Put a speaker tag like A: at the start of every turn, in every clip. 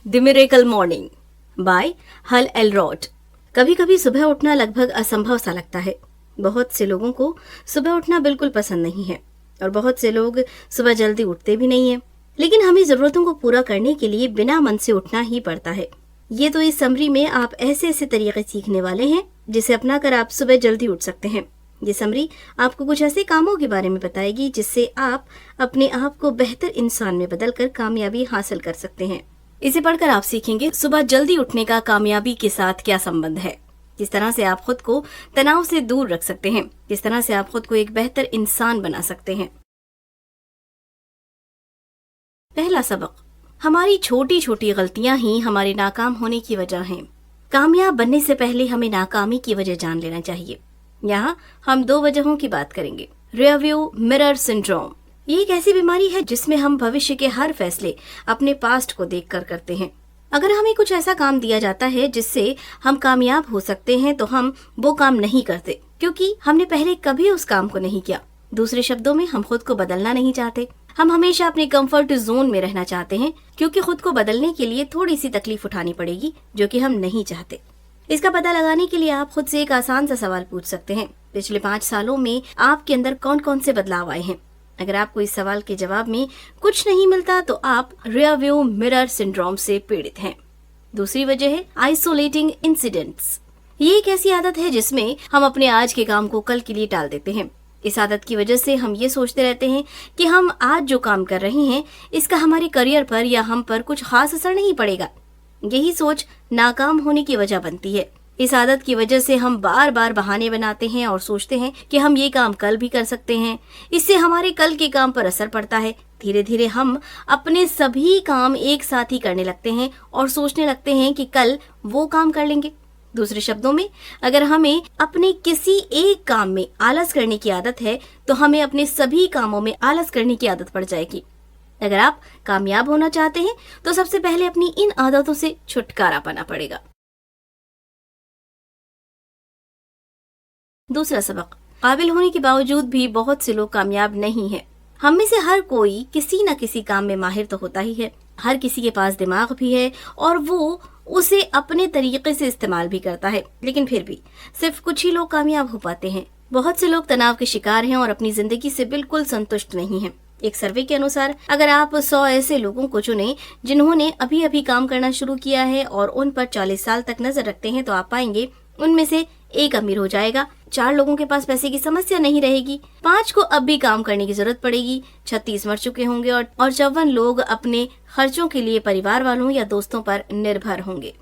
A: The miracle morning bye हल Elrod. कभी कभी सुबह उठना लगभग असंभव सा लगता है। बहुत से लोगों को सुबह उठना बिल्कुल पसंद नहीं है और बहुत से लोग सुबह जल्दी उठते भी नहीं है। लेकिन हमें जरूरतों को पूरा करने के लिए बिना मन से उठना ही पड़ता है। ये तो इस समरी में आप ऐसे ऐसे तरीके सीखने वाले हैं जिसे अपनाकर आप सुबह जल्दी उठ सकते हैं। ये समरी आपको कुछ ऐसे कामों के बारे में बताएगी जिससे आप अपने आप को बेहतर इंसान में बदलकर कामयाबी हासिल कर सकते हैं। इसे पढ़कर आप सीखेंगे सुबह जल्दी उठने का कामयाबी के साथ क्या संबंध है, किस तरह से आप खुद को तनाव से दूर रख सकते हैं, किस तरह से आप खुद को एक बेहतर इंसान बना सकते हैं। पहला सबक, हमारी छोटी छोटी गलतियां ही हमारे नाकाम होने की वजह हैं। कामयाब बनने से पहले हमें नाकामी की वजह जान लेना चाहिए। यहाँ हम 2 वजहों की बात करेंगे। रियरव्यू मिरर सिंड्रोम, ये एक ऐसी बीमारी है जिसमें हम भविष्य के हर फैसले अपने पास्ट को देखकर करते हैं। अगर हमें कुछ ऐसा काम दिया जाता है जिससे हम कामयाब हो सकते हैं तो हम वो काम नहीं करते क्योंकि हमने पहले कभी उस काम को नहीं किया। दूसरे शब्दों में, हम खुद को बदलना नहीं चाहते। हम हमेशा अपने कंफर्ट जोन में रहना चाहते हैं क्योंकि खुद को बदलने के लिए थोड़ी सी तकलीफ उठानी पड़ेगी जो कि हम नहीं चाहते। इसका पता लगाने के लिए आप खुद से एक आसान सा सवाल पूछ सकते हैं, पिछले 5 सालों में आपके अंदर कौन कौन से बदलाव आए हैं। अगर आपको इस सवाल के जवाब में कुछ नहीं मिलता तो आप रियरव्यू मिरर सिंड्रोम से पीड़ित हैं। दूसरी वजह है आइसोलेटिंग इंसिडेंट्स। ये एक ऐसी आदत है जिसमें हम अपने आज के काम को कल के लिए टाल देते हैं। इस आदत की वजह से हम ये सोचते रहते हैं कि हम आज जो काम कर रहे हैं इसका हमारे करियर पर या हम पर कुछ खास असर नहीं पड़ेगा। यही सोच नाकाम होने की वजह बनती है। इस आदत की वजह से हम बार बार बहाने बनाते हैं और सोचते हैं कि हम ये काम कल भी कर सकते हैं। इससे हमारे कल के काम पर असर पड़ता है। धीरे धीरे हम अपने सभी काम एक साथ ही करने लगते हैं और सोचने लगते हैं कि कल वो काम कर लेंगे। दूसरे शब्दों में, अगर हमें अपने किसी एक काम में आलस करने की आदत है तो हमें अपने सभी कामों में आलस करने की आदत पड़ जाएगी। अगर आप कामयाब होना चाहते हैं तो सबसे पहले अपनी इन आदतों से छुटकारा पाना पड़ेगा। दूसरा सबक, काबिल होने के बावजूद भी बहुत से लोग कामयाब नहीं हैं। हम में से हर कोई किसी न किसी काम में माहिर तो होता ही है। हर किसी के पास दिमाग भी है और वो उसे अपने तरीके से इस्तेमाल भी करता है, लेकिन फिर भी सिर्फ कुछ ही लोग कामयाब हो पाते हैं। बहुत से लोग तनाव के शिकार हैं और अपनी जिंदगी से बिल्कुल संतुष्ट नहीं हैं। एक सर्वे के अनुसार अगर आप 100 ऐसे लोगों को चुने जिन्होंने अभी अभी काम करना शुरू किया है और उन पर 40 साल तक नजर रखते हैं तो आप पाएंगे उनमें से 1 अमीर हो जाएगा, 4 लोगों के पास पैसे की समस्या नहीं रहेगी, 5 को अब भी काम करने की जरूरत पड़ेगी, 36 मर चुके होंगे और 54 लोग अपने खर्चों के लिए परिवार वालों या दोस्तों पर निर्भर होंगे।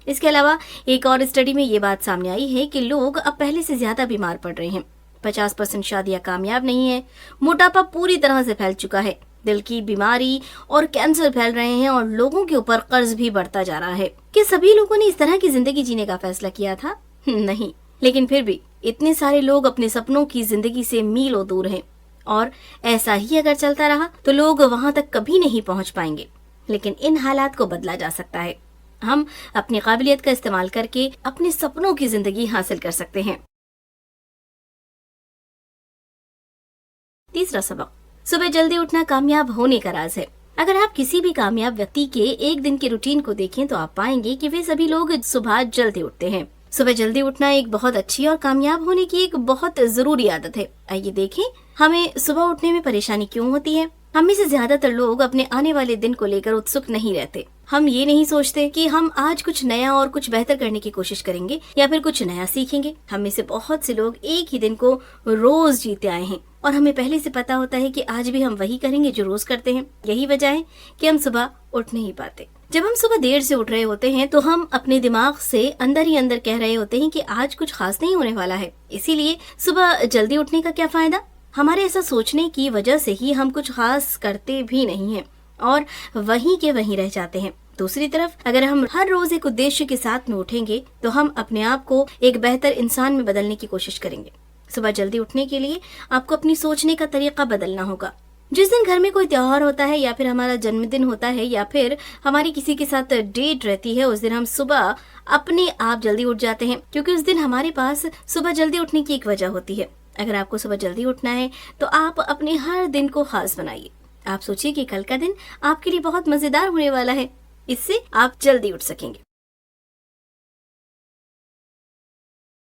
A: इसके अलावा एक और स्टडी में ये बात सामने आई है कि लोग अब पहले से ज्यादा बीमार पड़ रहे हैं। 50% शादियां कामयाब नहीं है, मोटापा पूरी तरह से फैल चुका है, दिल की बीमारी और कैंसर फैल रहे हैं और लोगों के ऊपर कर्ज भी बढ़ता जा रहा है। क्या सभी लोगों ने इस तरह की जिंदगी जीने का फैसला किया था? नहीं, लेकिन फिर भी इतने सारे लोग अपने सपनों की जिंदगी से मीलों दूर हैं और ऐसा ही अगर चलता रहा तो लोग वहां तक कभी नहीं पहुंच पाएंगे। लेकिन इन हालात को बदला जा सकता है। हम अपनी काबिलियत का इस्तेमाल करके अपने सपनों की जिंदगी हासिल कर सकते हैं। तीसरा सबक, सुबह जल्दी उठना कामयाब होने का राज है। अगर आप किसी भी कामयाब व्यक्ति के एक दिन के रूटीन को देखें तो आप पाएंगे कि वे सभी लोग सुबह जल्दी उठते हैं। सुबह जल्दी उठना एक बहुत अच्छी और कामयाब होने की एक बहुत जरूरी आदत है। आइए देखें हमें सुबह उठने में परेशानी क्यों होती है। हम में से ज्यादातर लोग अपने आने वाले दिन को लेकर उत्सुक नहीं रहते। हम ये नहीं सोचते कि हम आज कुछ नया और कुछ बेहतर करने की कोशिश करेंगे या फिर कुछ नया सीखेंगे। हम में से बहुत से लोग एक ही दिन को रोज जीते आए हैं और हमें पहले से पता होता है कि आज भी हम वही करेंगे जो रोज करते हैं। यही वजह है कि हम सुबह उठ नहीं पाते। जब हम सुबह देर से उठ रहे होते हैं तो हम अपने दिमाग से अंदर ही अंदर कह रहे होते हैं कि आज कुछ खास नहीं होने वाला है, इसीलिए सुबह जल्दी उठने का क्या फायदा। हमारे ऐसा सोचने की वजह से ही हम कुछ खास करते भी नहीं हैं और वहीं के वहीं रह जाते हैं। दूसरी तरफ अगर हम हर रोज एक उद्देश्य के साथ में उठेंगे तो हम अपने आप को एक बेहतर इंसान में बदलने की कोशिश करेंगे। सुबह जल्दी उठने के लिए आपको अपनी सोचने का तरीका बदलना होगा। जिस दिन घर में कोई त्योहार होता है या फिर हमारा जन्मदिन होता है या फिर हमारी किसी के साथ डेट रहती है, उस दिन हम सुबह अपने आप जल्दी उठ जाते हैं क्योंकि उस दिन हमारे पास सुबह जल्दी उठने की एक वजह होती है। अगर आपको सुबह जल्दी उठना है तो आप अपने हर दिन को खास बनाइए। आप सोचिए कि कल का दिन आपके लिए बहुत मजेदार होने वाला है। इससे आप जल्दी उठ सकेंगे।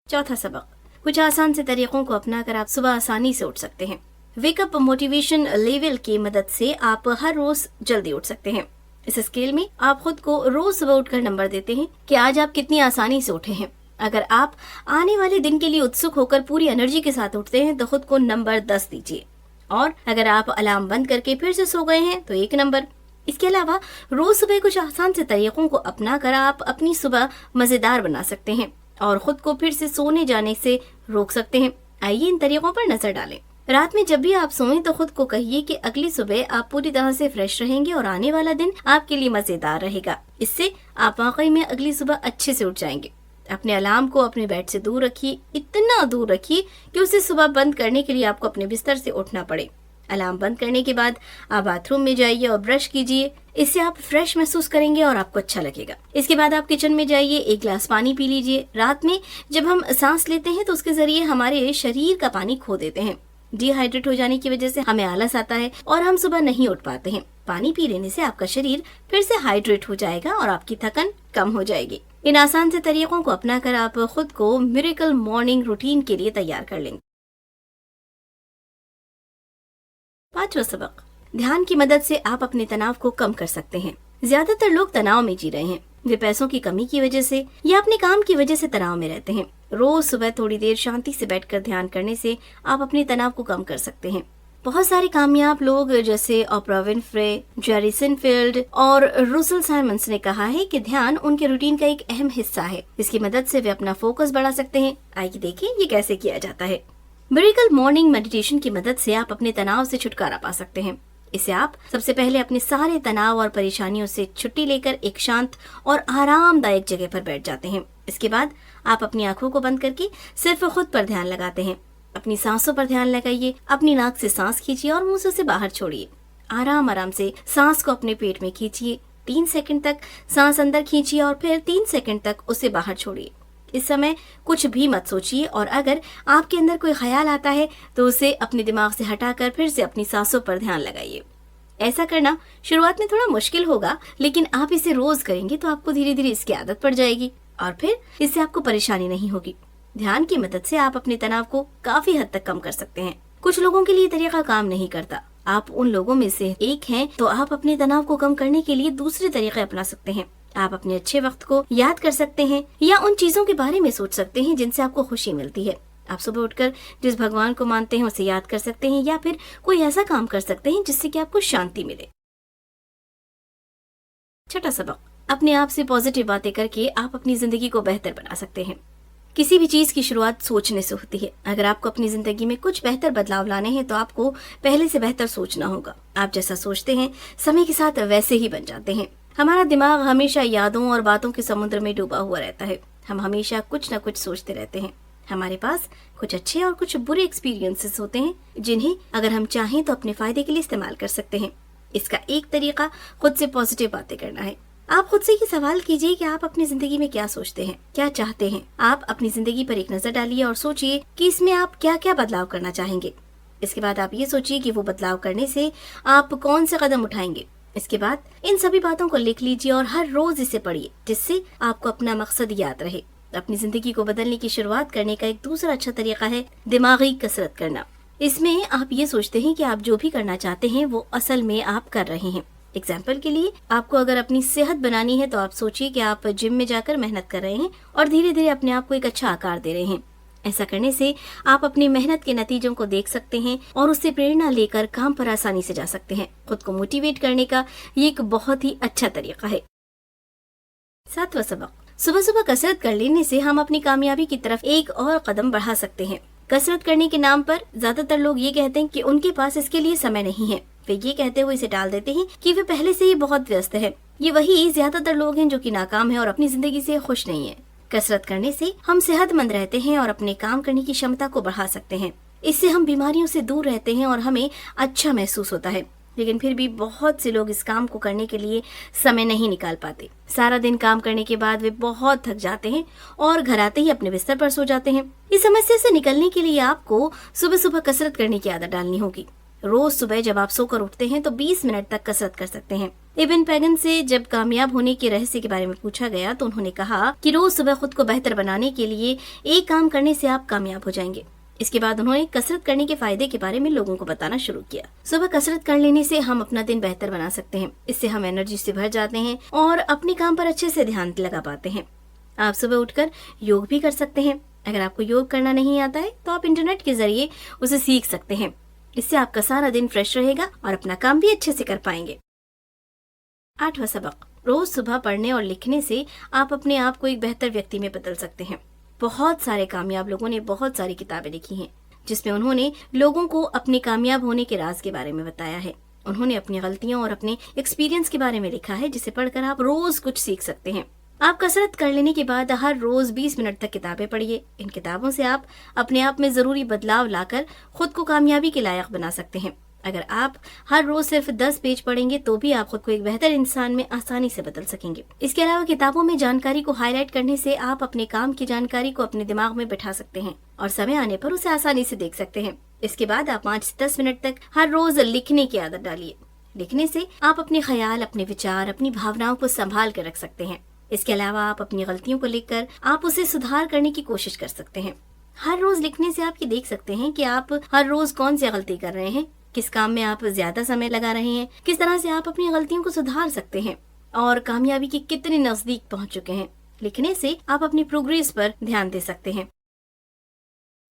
A: चौथा सबक, कुछ आसान से तरीकों को अपनाकर आप सुबह आसानी से उठ सकते हैं। वेकअप मोटिवेशन लेवल की मदद से आप हर रोज जल्दी उठ सकते हैं। इस स्केल में आप खुद को रोज सुबह उठकर नंबर देते हैं कि आज आप कितनी आसानी से उठे हैं। अगर आप आने वाले दिन के लिए उत्सुक होकर पूरी एनर्जी के साथ उठते हैं तो खुद को नंबर 10 दीजिए, और अगर आप अलार्म बंद करके फिर से सो गए हैं तो 1 नंबर। इसके अलावा रोज सुबह कुछ आसान से तरीकों को अपनाकर आप अपनी सुबह मजेदार बना सकते हैं और खुद को फिर से सोने जाने से रोक सकते हैं। आइए इन तरीकों पर नजर डालें। रात में जब भी आप सोएं तो खुद को कहिए कि अगली सुबह आप पूरी तरह से फ्रेश रहेंगे और आने वाला दिन आपके लिए मजेदार रहेगा। इससे आप वाकई में अगली सुबह अच्छे से उठ जाएंगे। अपने अलार्म को अपने बेड से दूर रखिए, इतना दूर रखिए कि उसे सुबह बंद करने के लिए आपको अपने बिस्तर से उठना पड़े। अलार्म बंद करने के बाद आप बाथरूम में जाइए और ब्रश कीजिए। इससे आप फ्रेश महसूस करेंगे और आपको अच्छा लगेगा। इसके बाद आप किचन में जाइए, 1 गिलास पानी पी लीजिए। रात में जब हम सांस लेते हैं तो उसके जरिए हमारे शरीर का पानी खो देते हैं। डिहाइड्रेट हो जाने की वजह से हमें आलस आता है और हम सुबह नहीं उठ पाते हैं। पानी पी लेने से आपका शरीर फिर से हाइड्रेट हो जाएगा और आपकी थकन कम हो जाएगी। इन आसान से तरीकों को अपनाकर आप खुद को मिरेकल मॉर्निंग रूटीन के लिए तैयार कर लेंगे। 5वां सबक, ध्यान की मदद से आप अपने तनाव को कम कर सकते हैं। ज्यादातर लोग तनाव में जी रहे हैं। वे पैसों की कमी की वजह से या अपने काम की वजह से तनाव में रहते हैं। रोज सुबह थोड़ी देर शांति से बैठकर ध्यान करने से आप अपने तनाव को कम कर सकते हैं। बहुत सारे कामयाब लोग जैसे ओपरा विनफ्रे, जेरी सिनफील्ड और रुसल साइमंस ने कहा है कि ध्यान उनके रूटीन का एक अहम हिस्सा है। इसकी मदद से वे अपना फोकस बढ़ा सकते हैं। आइए देखें ये कैसे किया जाता है। मिरेकल मॉर्निंग मेडिटेशन की मदद से आप अपने तनाव से छुटकारा पा सकते हैं। इसे आप सबसे पहले अपने सारे तनाव और परेशानियों से छुट्टी लेकर एक शांत और आरामदायक जगह पर बैठ जाते हैं। इसके बाद आप अपनी आंखों को बंद करके सिर्फ खुद पर ध्यान लगाते हैं। अपनी सांसों पर ध्यान लगाइए। अपनी नाक से सांस खींचिए और मुंह से उसे बाहर छोड़िए। आराम आराम से सांस को अपने पेट में खींचिए। 3 सेकंड तक सांस अंदर खींचिए और फिर 3 सेकंड तक उसे बाहर छोड़िए। इस समय कुछ भी मत सोचिए और अगर आपके अंदर कोई ख्याल आता है तो उसे अपने दिमाग से हटाकर फिर से अपनी सांसों पर ध्यान लगाइए। ऐसा करना शुरुआत में थोड़ा मुश्किल होगा, लेकिन आप इसे रोज करेंगे तो आपको धीरे धीरे इसकी आदत पड़ जाएगी और फिर इससे आपको परेशानी नहीं होगी। ध्यान की मदद से आप अपने तनाव को काफी हद तक कम कर सकते हैं। कुछ लोगों के लिए तरीका काम नहीं करता। आप उन लोगों में से एक हैं, तो आप अपने तनाव को कम करने के लिए दूसरे तरीके अपना सकते हैं। आप अपने अच्छे वक्त को याद कर सकते हैं या उन चीजों के बारे में सोच सकते हैं जिनसे आपको खुशी मिलती है। आप सुबह उठकर जिस भगवान को मानते हैं उसे याद कर सकते हैं या फिर कोई ऐसा काम कर सकते हैं जिससे कि आपको शांति मिले। 6वां सबक, अपने आप से पॉजिटिव बातें करके आप अपनी जिंदगी को बेहतर बना सकते हैं। किसी भी चीज की शुरुआत सोचने से होती है। अगर आपको अपनी जिंदगी में कुछ बेहतर बदलाव लाने हैं तो आपको पहले से बेहतर सोचना होगा। आप जैसा सोचते हैं समय के साथ वैसे ही बन जाते हैं। हमारा दिमाग हमेशा यादों और बातों के समुद्र में डूबा हुआ रहता है। हम हमेशा कुछ न कुछ सोचते रहते हैं। हमारे पास कुछ अच्छे और कुछ बुरे एक्सपीरियंसेस होते हैं जिन्हें अगर हम चाहें तो अपने फायदे के लिए इस्तेमाल कर सकते हैं। इसका एक तरीका खुद से पॉजिटिव बातें करना है। आप खुद से ये सवाल कीजिए कि आप अपनी जिंदगी में क्या सोचते हैं, क्या चाहते हैं। आप अपनी जिंदगी पर एक नजर डालिए और सोचिए कि इसमें आप क्या क्या बदलाव करना चाहेंगे। इसके बाद आप ये सोचिए कि वो बदलाव करने से आप कौन से कदम उठाएंगे। इसके बाद इन सभी बातों को लिख लीजिए और हर रोज इसे पढ़िए, जिससे आपको अपना मकसद याद रहे। अपनी जिंदगी को बदलने की शुरुआत करने का एक दूसरा अच्छा तरीका है दिमागी कसरत करना। इसमें आप ये सोचते हैं कि आप जो भी करना चाहते हैं वो असल में आप कर रहे हैं। एग्जाम्पल के लिए, आपको अगर अपनी सेहत बनानी है तो आप सोचिए कि आप जिम में जाकर मेहनत कर रहे हैं और धीरे धीरे अपने आप को एक अच्छा आकार दे रहे हैं। ऐसा करने से आप अपनी मेहनत के नतीजों को देख सकते हैं और उससे प्रेरणा लेकर काम पर आसानी से जा सकते हैं। खुद को मोटिवेट करने का ये एक बहुत ही अच्छा तरीका है। 7वां सबक, सुबह सुबह कसरत कर लेने से हम अपनी कामयाबी की तरफ एक और कदम बढ़ा सकते हैं। कसरत करने के नाम पर ज्यादातर लोग ये कहते हैं कि उनके पास इसके लिए समय नहीं है। वे ये कहते हुए इसे टाल देते हैं कि वे पहले से ही बहुत व्यस्त है। ये वही ज्यादातर लोग हैं जो कि नाकाम है और अपनी जिंदगी से खुश नहीं है। कसरत करने से हम सेहतमंद रहते हैं और अपने काम करने की क्षमता को बढ़ा सकते हैं। इससे हम बीमारियों से दूर रहते हैं और हमें अच्छा महसूस होता है। लेकिन फिर भी बहुत से लोग इस काम को करने के लिए समय नहीं निकाल पाते। सारा दिन काम करने के बाद वे बहुत थक जाते हैं और घर आते ही अपने बिस्तर पर सो जाते हैं। इस समस्या से निकलने के लिए आपको सुबह सुबह कसरत करने की आदत डालनी होगी। रोज सुबह जब आप सोकर उठते हैं तो 20 मिनट तक कसरत कर सकते हैं। इब्न पैगन से जब कामयाब होने के रहस्य के बारे में पूछा गया तो उन्होंने कहा कि रोज सुबह खुद को बेहतर बनाने के लिए एक काम करने से आप कामयाब हो जाएंगे। इसके बाद उन्होंने कसरत करने के फायदे के बारे में लोगों को बताना शुरू किया। सुबह कसरत कर लेने से हम अपना दिन बेहतर बना सकते हैं। इससे हम एनर्जी से भर जाते हैं और अपने काम पर अच्छे से ध्यान लगा पाते हैं। आप सुबह उठकर योग भी कर सकते हैं। अगर आपको योग करना नहीं आता है तो आप इंटरनेट के जरिए उसे सीख सकते हैं। इससे आपका सारा दिन फ्रेश रहेगा और अपना काम भी अच्छे से कर पाएंगे। 8वां सबक, रोज सुबह पढ़ने और लिखने से आप अपने आप को एक बेहतर व्यक्ति में बदल सकते हैं। बहुत सारे कामयाब लोगों ने बहुत सारी किताबें लिखी हैं जिसमें उन्होंने लोगों को अपने कामयाब होने के राज के बारे में बताया है। उन्होंने अपनी गलतियों और अपने एक्सपीरियंस के बारे में लिखा है जिसे पढ़कर आप रोज कुछ सीख सकते हैं। आप कसरत कर लेने के बाद हर रोज 20 मिनट तक किताबें पढ़िए। इन किताबों से आप अपने आप में जरूरी बदलाव लाकर खुद को कामयाबी के लायक बना सकते हैं। अगर आप हर रोज सिर्फ 10 पेज पढ़ेंगे तो भी आप खुद को एक बेहतर इंसान में आसानी से बदल सकेंगे। इसके अलावा किताबों में जानकारी को हाईलाइट करने से आप अपने काम की जानकारी को अपने दिमाग में बैठा सकते हैं और समय आने पर उसे आसानी से देख सकते हैं। इसके बाद आप 5 से 10 मिनट तक हर रोज लिखने की आदत डालिए। लिखने से आप अपने ख्याल, अपने विचार, अपनी भावनाओं को संभाल कर रख सकते हैं। इसके अलावा आप अपनी गलतियों को लिखकर आप उसे सुधार करने की कोशिश कर सकते हैं। हर रोज लिखने से आप ये देख सकते हैं कि आप हर रोज कौन सी गलती कर रहे हैं, किस काम में आप ज्यादा समय लगा रहे हैं, किस तरह से आप अपनी गलतियों को सुधार सकते हैं और कामयाबी के कितने नजदीक पहुंच चुके हैं। लिखने से आप अपनी प्रोग्रेस पर ध्यान दे सकते हैं।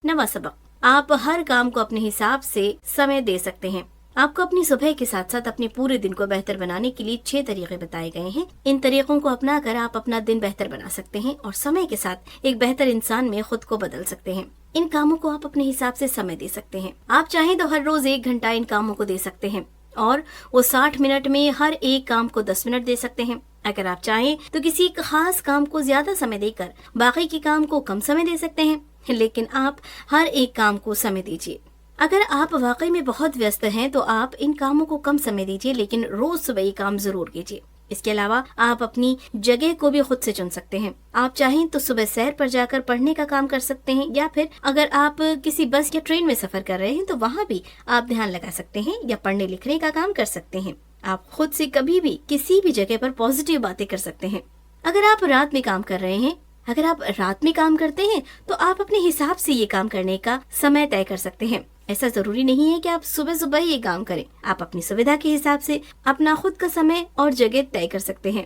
A: 9वां सबक, आप हर काम को अपने हिसाब से समय दे सकते हैं। आपको अपनी सुबह के साथ साथ अपने पूरे दिन को बेहतर बनाने के लिए 6 तरीके बताए गए हैं। इन तरीकों को अपनाकर आप अपना दिन बेहतर बना सकते हैं और समय के साथ एक बेहतर इंसान में खुद को बदल सकते हैं। इन कामों को आप अपने हिसाब से समय दे सकते हैं। आप चाहें तो हर रोज 1 घंटा इन कामों को दे सकते हैं और वो 60 मिनट में हर एक काम को 10 मिनट दे सकते हैं। अगर आप चाहें तो किसी खास काम को ज्यादा समय देकर बाकी के काम को कम समय दे सकते हैं, लेकिन आप हर एक काम को समय दीजिए। अगर आप वाकई में बहुत व्यस्त हैं तो आप इन कामों को कम समय दीजिए, लेकिन रोज सुबह ये काम जरूर कीजिए। इसके अलावा आप अपनी जगह को भी खुद से चुन सकते हैं। आप चाहें तो सुबह सैर पर जाकर पढ़ने का काम कर सकते हैं, या फिर अगर आप किसी बस या ट्रेन में सफर कर रहे हैं तो वहाँ भी आप ध्यान लगा सकते हैं या पढ़ने लिखने का काम कर सकते हैं। आप खुद से कभी भी किसी भी जगह पर पॉजिटिव बातें कर सकते हैं। अगर आप रात में काम कर रहे हैं, अगर आप रात में काम करते हैं तो आप अपने हिसाब से ये काम करने का समय तय कर सकते हैं। ऐसा जरूरी नहीं है कि आप सुबह सुबह ही ये काम करें। आप अपनी सुविधा के हिसाब से अपना खुद का समय और जगह तय कर सकते हैं।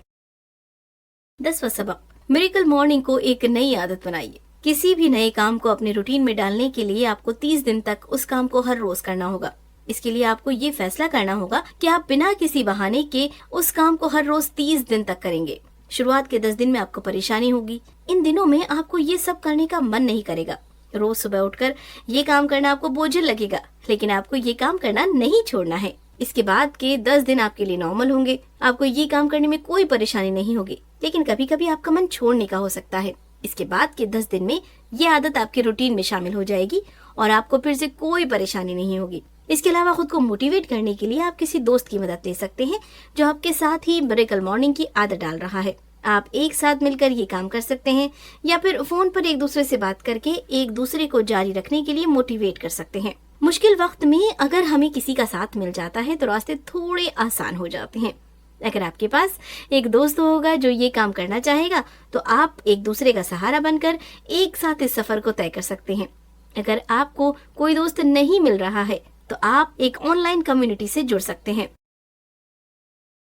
A: 10वां सबक, मिरेकल मॉर्निंग को एक नई आदत बनाइए। किसी भी नए काम को अपने रूटीन में डालने के लिए आपको 30 दिन तक उस काम को हर रोज करना होगा। इसके लिए आपको ये फैसला करना होगा कि आप बिना किसी बहाने के उस काम को हर रोज 30 दिन तक करेंगे। शुरुआत के 10 दिन में आपको परेशानी होगी। इन दिनों में आपको ये सब करने का मन नहीं करेगा। रोज सुबह उठकर ये काम करना आपको बोझिल लगेगा, लेकिन आपको ये काम करना नहीं छोड़ना है। इसके बाद के 10 दिन आपके लिए नॉर्मल होंगे। आपको ये काम करने में कोई परेशानी नहीं होगी, लेकिन कभी कभी आपका मन छोड़ने का हो सकता है। इसके बाद के 10 दिन में ये आदत आपके रूटीन में शामिल हो जाएगी और आपको फिर से कोई परेशानी नहीं होगी। इसके अलावा खुद को मोटिवेट करने के लिए आप किसी दोस्त की मदद ले सकते हैं जो आपके साथ ही मिरेकल मॉर्निंग की आदत डाल रहा है। आप एक साथ मिलकर ये काम कर सकते हैं या फिर फोन पर एक दूसरे से बात करके एक दूसरे को जारी रखने के लिए मोटिवेट कर सकते हैं। मुश्किल वक्त में अगर हमें किसी का साथ मिल जाता है तो रास्ते थोड़े आसान हो जाते हैं। अगर आपके पास एक दोस्त होगा जो ये काम करना चाहेगा तो आप एक दूसरे का सहारा बनकर एक साथ इस सफर को तय कर सकते हैं। अगर आपको कोई दोस्त नहीं मिल रहा है तो आप एक ऑनलाइन कम्युनिटी से जुड़ सकते हैं।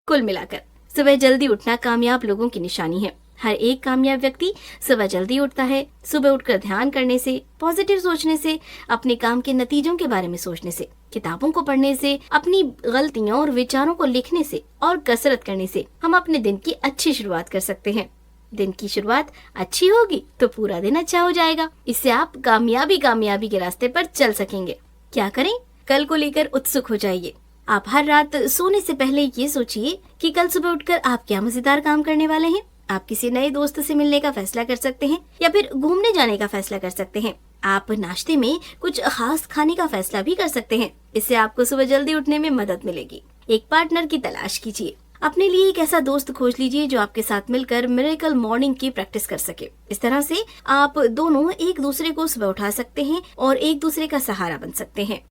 A: कुल मिलाकर सुबह जल्दी उठना कामयाब लोगों की निशानी है। हर एक कामयाब व्यक्ति सुबह जल्दी उठता है। सुबह उठकर ध्यान करने से, पॉजिटिव सोचने से, अपने काम के नतीजों के बारे में सोचने से, किताबों को पढ़ने से, अपनी गलतियों और विचारों को लिखने से और कसरत करने से हम अपने दिन की अच्छी शुरुआत कर सकते हैं। दिन की शुरुआत अच्छी होगी तो पूरा दिन अच्छा हो जाएगा। इससे आप कामयाबी के रास्ते पर चल सकेंगे। क्या करें? कल को लेकर उत्सुक हो जाइए। आप हर रात सोने से पहले ये सोचिए कि कल सुबह उठकर आप क्या मजेदार काम करने वाले हैं। आप किसी नए दोस्त से मिलने का फैसला कर सकते हैं या फिर घूमने जाने का फैसला कर सकते हैं। आप नाश्ते में कुछ खास खाने का फैसला भी कर सकते हैं। इससे आपको सुबह जल्दी उठने में मदद मिलेगी। एक पार्टनर की तलाश कीजिए। अपने लिए एक ऐसा दोस्त खोज लीजिए जो आपके साथ मिलकर मिरेकल मॉर्निंग की प्रैक्टिस कर सके। इस तरह से आप दोनों एक दूसरे को सुबह उठा सकते हैं और एक दूसरे का सहारा बन सकते हैं।